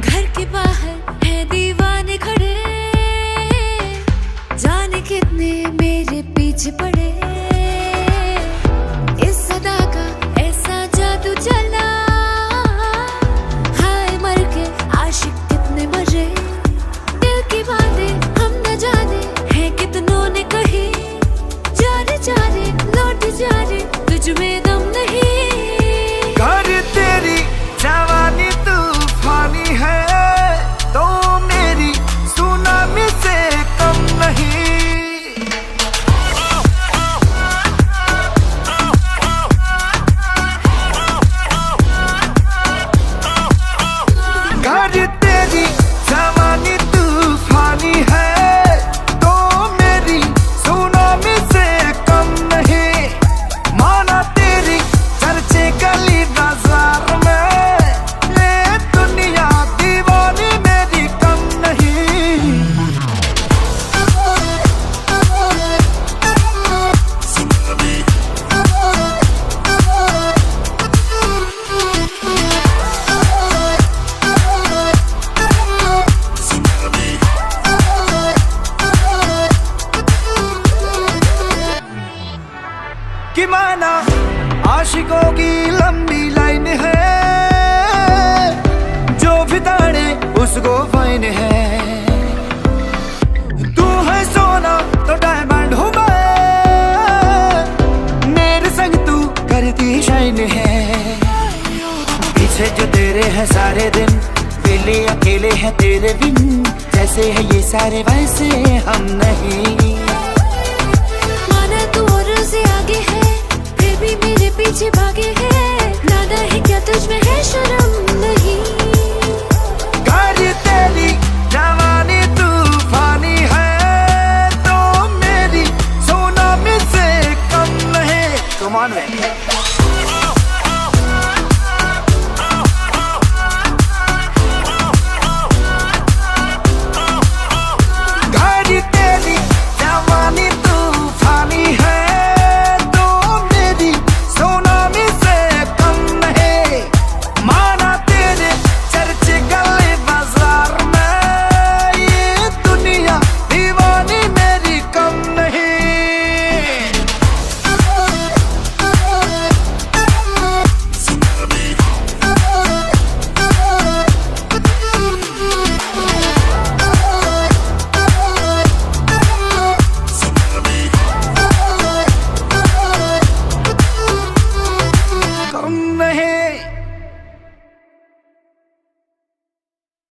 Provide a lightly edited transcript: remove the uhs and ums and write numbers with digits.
घर के बाहर है दीवाने खड़े, जाने कितने मेरे पीछे पड़े। इस सदा का ऐसा जादू चला, हाय मर के आशिक कितने मरे। दिल की बातें हम न जाने हैं कितनों ने कही, जाने जाने लौट जाने तुझ में दम नहीं। घर तेरी जवानी तूफानी है, तो मेरी सुनामी से कम नहीं। घर तेरी जवानी तूफानी है, तो मेरी सुनामी से कम नहीं। माना तेरी चर्चे गली बाजार में, ये दुनिया दीवानी मेरी कम नहीं। कि माना आशिकों की लंबी लाइन है, जो भी ताड़े उसको फाइन है। तू है सोना तो डायमंड हूँ मैं, मेरे संग तू करती शाइन है। पीछे जो तेरे हैं सारे दिन, वेले अकेले हैं तेरे बिन। जैसे है ये सारे वैसे हम नहीं। माना तू और से आगे है, फिर भी मेरे पीछे भागे है। नादा है क्या तुझ में है शर्म?